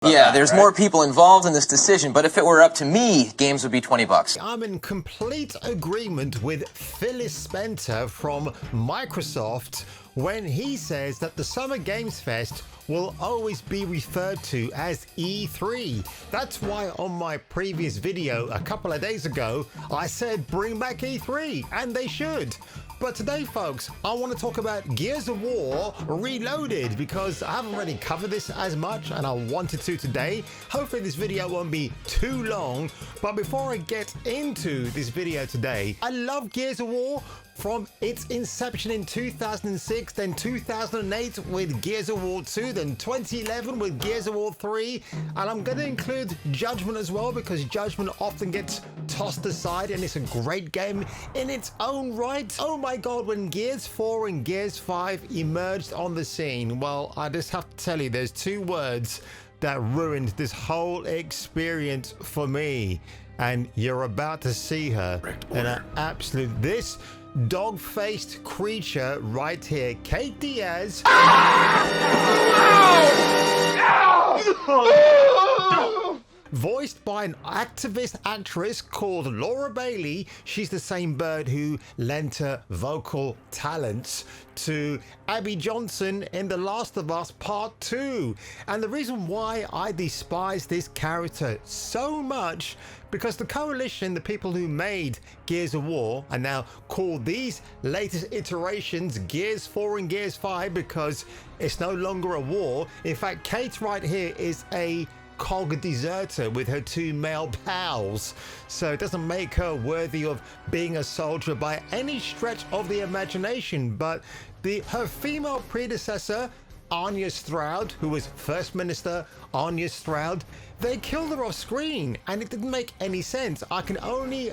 Yeah, there's more people involved in this decision, but if it were up to me, games would be $20. I'm in complete agreement with Phyllis Spencer from Microsoft when he says that the Summer Games Fest will always be referred to as E3. That's why on my previous video a couple of days ago, I said bring back E3, and they should. But today, folks, I want to talk about Gears of War Reloaded because I haven't really covered this as much and I wanted to today. Hopefully this video won't be too long. But before I get into this video today, I love Gears of War from its inception in 2006, then 2008 with Gears of War 2, then 2011 with Gears of War 3, and I'm going to include Judgment as well because Judgment often gets tossed aside and it's a great game in its own right. Oh my god, when Gears 4 and Gears 5 emerged on the scene, well, I just have to tell you, there's two words that ruined this whole experience for me, and you're about to see her in an absolute... This dog-faced creature right here, Kate Diaz. Voiced by an activist actress called Laura Bailey. She's the same bird who lent her vocal talents to Abby Johnson in The Last of Us Part 2. And the reason why I despise this character so much, because the Coalition, the people who made Gears of War, and now call these latest iterations Gears 4 and Gears 5 because it's no longer a war. In fact, Kate right here is a COG deserter with her two male pals, so it doesn't make her worthy of being a soldier by any stretch of the imagination. But her female predecessor, Anya Stroud, who was First Minister Anya Stroud, they killed her off screen and it didn't make any sense. I can only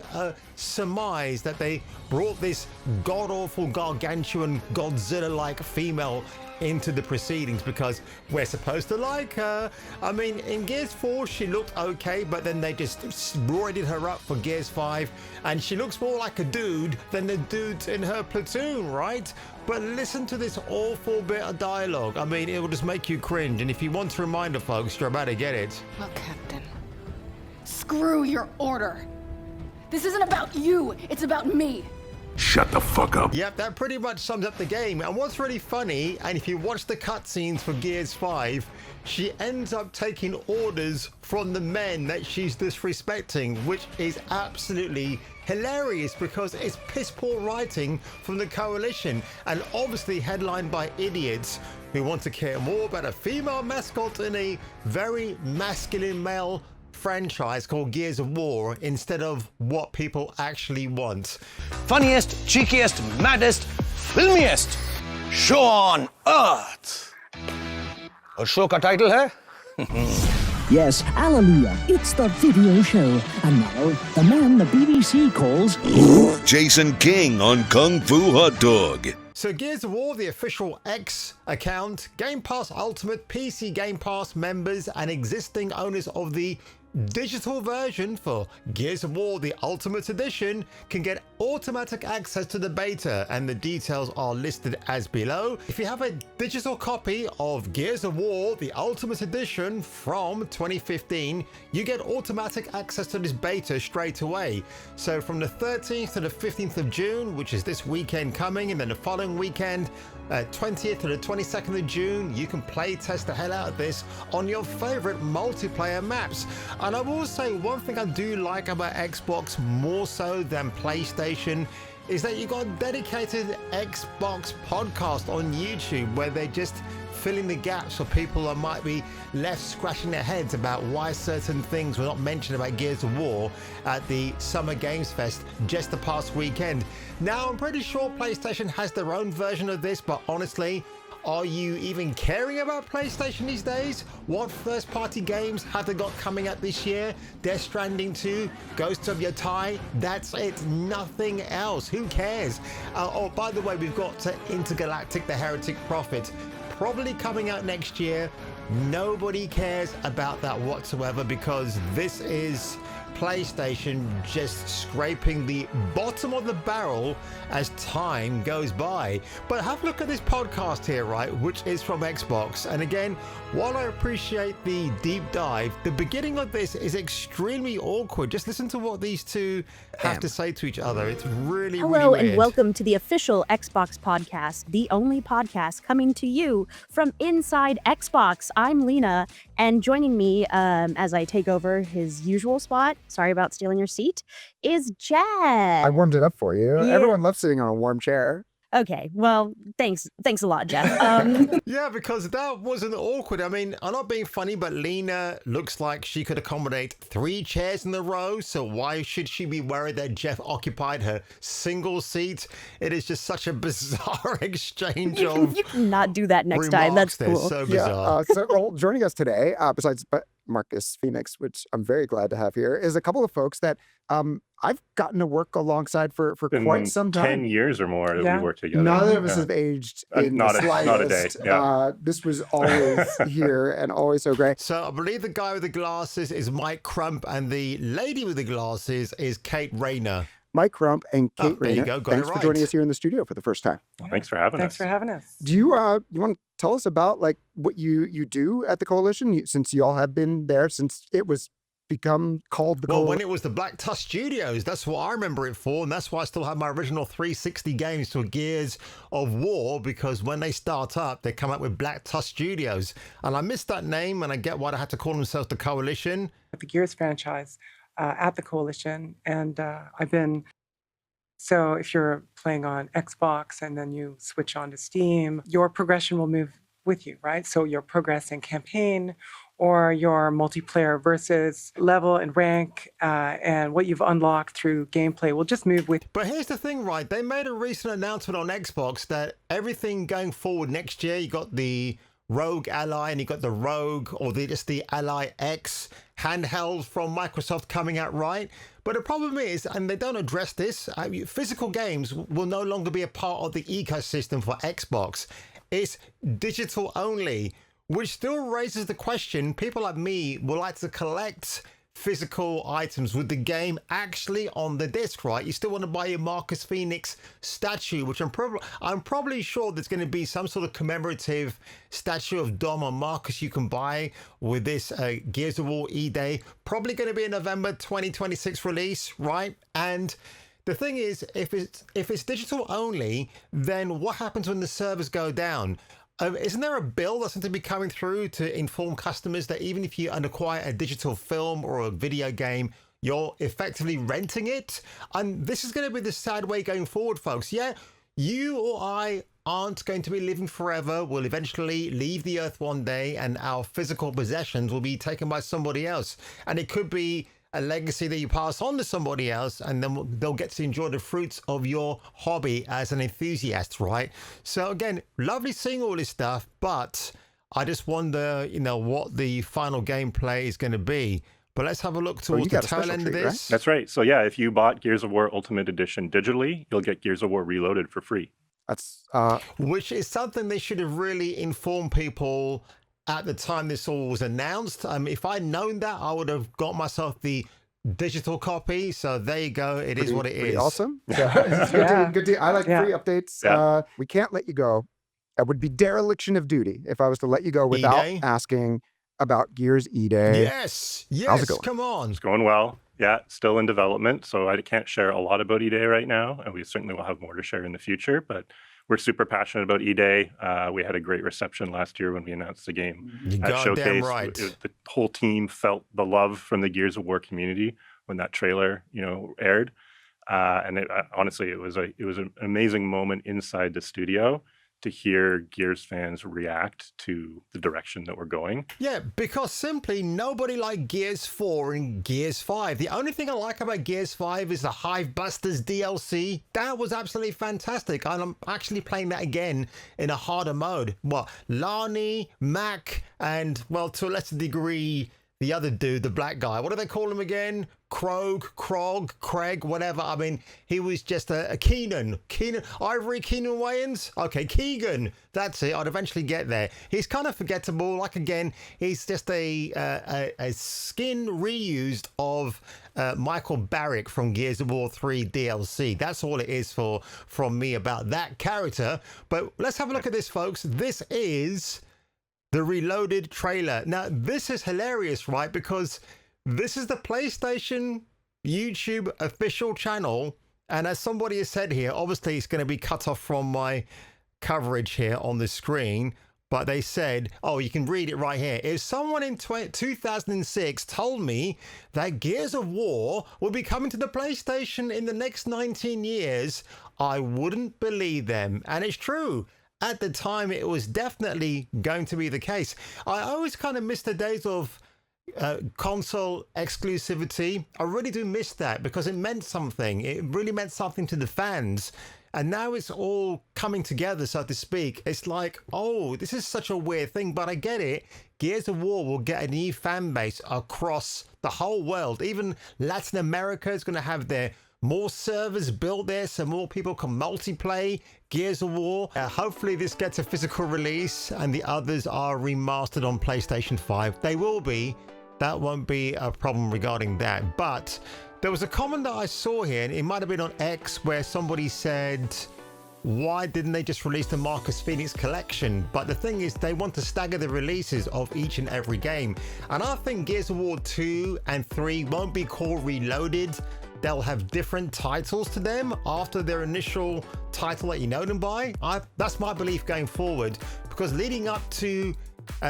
surmise that they brought this god-awful gargantuan Godzilla-like female into the proceedings because we're supposed to like her. I mean, in Gears 4 she looked okay, but then they just roided her up for Gears 5 and she looks more like a dude than the dudes in her platoon, right? But listen to this awful bit of dialogue. I mean, it will just make you cringe, and if you want a reminder, folks, you're about to get it. Look, Captain, screw your order. This isn't about you, it's about me. Shut the fuck up. Yep, that pretty much sums up the game. And what's really funny, and if you watch the cutscenes for Gears 5, she ends up taking orders from the men that she's disrespecting, which is absolutely hilarious because it's piss poor writing from the Coalition and obviously headlined by idiots who want to care more about a female mascot in a very masculine male franchise called Gears of War instead of what people actually want. Funniest, cheekiest, maddest, filmiest show on earth. और show का title है? Yes, hallelujah, it's the video show. And now, the man the BBC calls... Jason King on Kung Fu Hot Dog. So Gears of War, the official X account, Game Pass Ultimate, PC Game Pass members and existing owners of the digital version for Gears of War, the Ultimate Edition, can get automatic access to the beta, and the details are listed as below. If you have a digital copy of Gears of War, the Ultimate Edition from 2015, you get automatic access to this beta straight away. So from the 13th to the 15th of June, which is this weekend coming, and then the following weekend, 20th to the 22nd of June, you can play test the hell out of this on your favorite multiplayer maps. And I will say one thing I do like about Xbox more so than PlayStation is that you got a dedicated Xbox podcast on YouTube where they just fill in the gaps for people that might be left scratching their heads about why certain things were not mentioned about Gears of War at the Summer Games Fest just the past weekend. Now, I'm pretty sure PlayStation has their own version of this, but honestly, are you even caring about PlayStation these days? What first-party games have they got coming out this year? Death Stranding 2, Ghost of Yotei, that's it, nothing else. Who cares? Oh, by the way, we've got Intergalactic, the Heretic Prophet, probably coming out next year. Nobody cares about that whatsoever because this is PlayStation just scraping the bottom of the barrel as time goes by. But have a look at this podcast here, right, which is from Xbox. And again, while I appreciate the deep dive, the beginning of this is extremely awkward. Just listen to what these two have to say to each other. It's really, Hello really weird. and welcome to the official Xbox podcast, the only podcast coming to you from inside Xbox. I'm Lena, and joining me as I take over his usual spot, sorry about stealing your seat, is Jed. I warmed it up for you. Yeah. Everyone loves sitting on a warm chair. Okay, well, thanks a lot, Jeff. Yeah, because that wasn't awkward. I mean, I'm not being funny, but Lena looks like she could accommodate 3 chairs in a row. So why should she be worried that Jeff occupied her single seat? It is just such a bizarre exchange of You cannot do that next time. That's remarks. cool. So bizarre. So joining us today, besides Marcus Phoenix, which I'm very glad to have here, is a couple of folks that I've gotten to work alongside for quite some time. 10 years or more that we worked together. Neither of us have aged in not the a- not a slightest. day, yeah. This was always here and always so great. So I believe the guy with the glasses is Mike Crump and the lady with the glasses is Kate Rayner. Mike Crump and Kate there you Rayner, go, got thanks it for right. joining us here in the studio for the first time. Well, thanks for having us. Thanks for having us. Do you want to tell us about like what you do at the Coalition, since you all have been there since it was become called the Well, Coalition? when it was the Black Tusk Studios, that's what I remember it for, and that's why I still have my original 360 games for Gears of War, because when they start up, they come up with Black Tusk Studios. And I missed that name, and I get why they had to call themselves the Coalition. The Gears franchise at the Coalition, and I've been. So if you're playing on Xbox and then you switch on to Steam, your progression will move with you, right? So your progress in campaign or your multiplayer versus level and rank and what you've unlocked through gameplay will just move with you. But here's the thing, right? They made a recent announcement on Xbox that everything going forward next year, you got the Rogue Ally and you got the Rogue or just the Ally X handheld from Microsoft coming out, right? But the problem is, and they don't address this, physical games will no longer be a part of the ecosystem for Xbox. It's digital only, which still raises the question, people like me will like to collect physical items with the game actually on the disc, right? You still want to buy your Marcus Phoenix statue, which I'm probably sure there's going to be some sort of commemorative statue of Dom or Marcus you can buy with this Gears of War E-Day. Probably going to be a November 2026 release, right? And the thing is, if it's digital only, then what happens when the servers go down? Isn't there a bill that's going to be coming through to inform customers that even if you acquire a digital film or a video game, you're effectively renting it? And this is going to be the sad way going forward, folks. Yeah, you or I aren't going to be living forever. We'll eventually leave the earth one day and our physical possessions will be taken by somebody else. And it could be a legacy that you pass on to somebody else, and then they'll get to enjoy the fruits of your hobby as an enthusiast, right? So again, lovely seeing all this stuff, but I just wonder, what the final gameplay is going to be. But let's have a look towards the tail end of this. Right? That's right. So yeah, if you bought Gears of War Ultimate Edition digitally, you'll get Gears of War Reloaded for free. That's which is something they should have really informed people at the time this all was announced. If I'd known that, I would have got myself the digital copy. So there you go. It is what it is. Awesome. Yeah. Good to, I like free updates. Yeah. We can't let you go. It would be dereliction of duty if I was to let you go without E-Day? asking about Gears E-Day. Yes. How's it going? Come on. It's going well. Yeah, still in development. So I can't share a lot about E-Day right now. And we certainly will have more to share in the future. But we're super passionate about E-Day. We had a great reception last year when we announced the game at Showcase. Right. The whole team felt the love from the Gears of War community when that trailer, aired. And honestly, it was an amazing moment inside the studio to hear Gears fans react to the direction that we're going. Yeah, because simply nobody liked Gears 4 and Gears 5. The only thing I like about Gears 5 is the Hive Busters DLC. That was absolutely fantastic. And I'm actually playing that again in a harder mode. Lani, Mac, and, to a lesser degree, the other dude, the black guy, what do they call him again? Krog, Craig, whatever. I mean, he was just a Keenan, Ivory Keenan Wayans. Okay, Keegan. That's it. I'd eventually get there. He's kind of forgettable. Like, again, he's just a skin reused of Michael Barrick from Gears of War 3 DLC. That's all it is from me about that character. But let's have a look at this, folks. This is the Reloaded trailer. Now, this is hilarious, right? Because this is the PlayStation YouTube official channel. And as somebody has said here, obviously it's going to be cut off from my coverage here on the screen. But they said, oh, you can read it right here. If someone in 2006 told me that Gears of War will be coming to the PlayStation in the next 19 years, I wouldn't believe them. And it's true. At the time, it was definitely going to be the case. I always kind of miss the days of console exclusivity. I really do miss that because it meant something. It really meant something to the fans. And now it's all coming together, so to speak. It's like, oh, this is such a weird thing, but I get it. Gears of War will get a new fan base across the whole world. Even Latin America is going to have their more servers built there so more people can multiplayer Gears of War. Hopefully this gets a physical release and the others are remastered on PlayStation 5. They will be. That won't be a problem regarding that. But there was a comment that I saw here, and it might have been on X, where somebody said, why didn't they just release the Marcus Phoenix collection? But the thing is, they want to stagger the releases of each and every game. And I think Gears of War 2 and 3 won't be called Reloaded. They'll have different titles to them after their initial title that you know them by. That's my belief going forward, because leading up to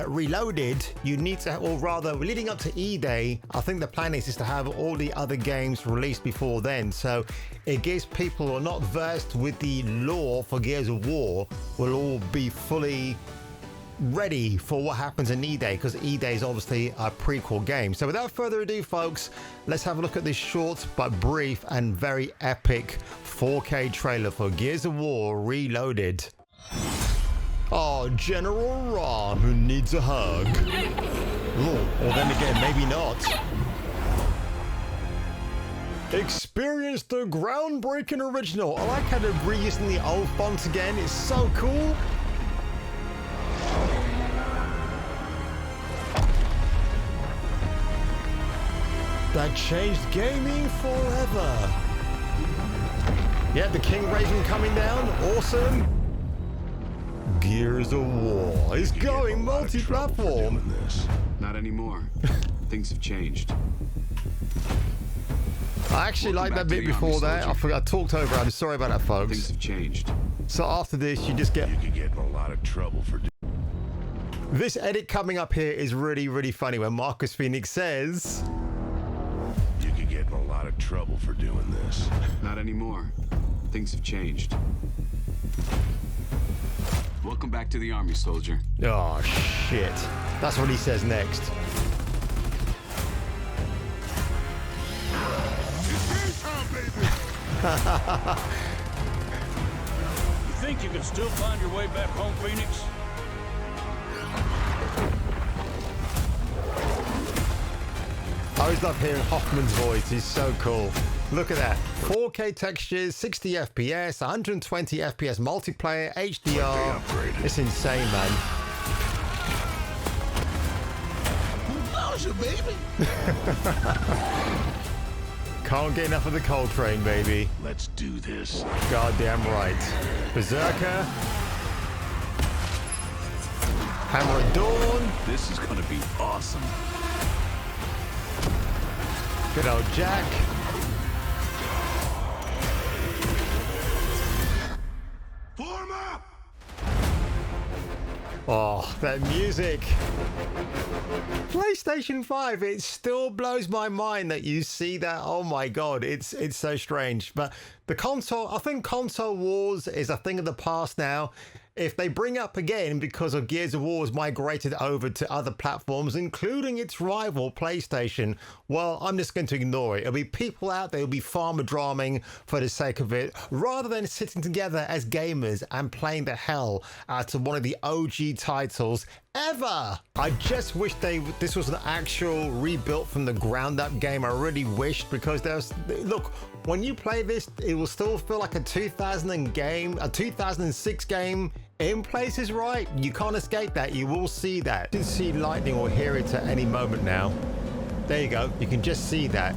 Reloaded, you need to, or rather leading up to E-Day, I think the plan is to have all the other games released before then. So it gives people who are not versed with the lore for Gears of War will all be fully ready for what happens in E-Day, because E-Day is obviously a prequel game. So without further ado, folks, let's have a look at this short but brief and very epic 4K trailer for Gears of War Reloaded. Oh, General Ron, who needs a hug. Oh, or then again, maybe not. Experience the groundbreaking original. I like how they're reusing the old fonts again. It's so cool. That changed gaming forever. Yeah, the King Raven coming down. Awesome. Gears of War is going multi-platform. Not anymore. Things have changed. I actually liked that bit before that. I forgot. I talked over. I'm sorry about that, folks. Things have changed. So after this, you just get. You could get in a lot of trouble for. This edit coming up here is really, really funny when Marcus Phoenix says, "You could get in a lot of trouble for doing this." Not anymore. Things have changed. Welcome back to the army, soldier. Oh, shit. That's what he says next. You think you can still find your way back home, Phoenix? I always love hearing Hoffman's voice. He's so cool. Look at that. 4K textures, 60 FPS, 120 FPS multiplayer, HDR. It's insane, man. Baby. Can't get enough of the Coltrane, baby. Let's do this. Goddamn right. Berserker. Hammer at Dawn. This is gonna be awesome. Good old Jack. Form up! Oh, that music. PlayStation 5, it still blows my mind that you see that. Oh my god, it's so strange. But the console, I think console wars is a thing of the past now. If they bring up again because of Gears of War has migrated over to other platforms, including its rival PlayStation, well, I'm just going to ignore it. It'll be people out there who'll be farmer dramming for the sake of it, rather than sitting together as gamers and playing the hell out of one of the OG titles ever. I just wish this was an actual rebuilt from the ground up game. I really wished, because look, when you play this, it will still feel like a 2006 game in places, right? You can't escape that. You will see that. You can see lightning or hear it at any moment now. There you go. You can just see that.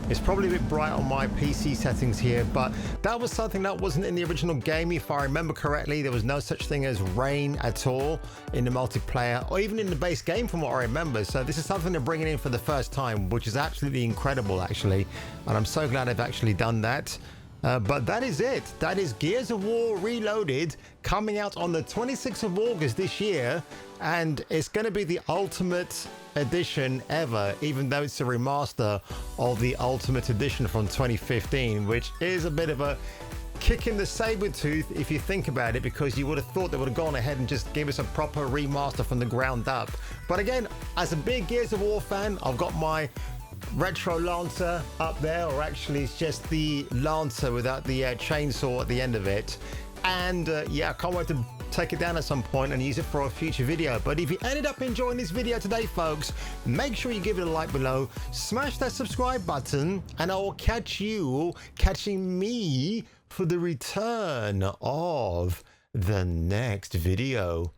It's probably a bit bright on my PC settings here, but that was something that wasn't in the original game. If I remember correctly, there was no such thing as rain at all in the multiplayer, or even in the base game from what I remember. So this is something they're bringing in for the first time, which is absolutely incredible, actually. And I'm so glad they've actually done that. But that is it. That is Gears of War Reloaded, coming out on the 26th of August this year. And it's going to be the ultimate edition ever, even though it's a remaster of the Ultimate Edition from 2015, which is a bit of a kick in the saber tooth if you think about it, because you would have thought they would have gone ahead and just give us a proper remaster from the ground up. But again, as a big Gears of War fan, I've got my retro Lancer up there, or actually it's just the Lancer without the chainsaw at the end of it. And yeah, I can't wait to take it down at some point and use it for a future video. But if you ended up enjoying this video today, folks, make sure you give it a like below, smash that subscribe button, and I will catch you catching me for the return of the next video.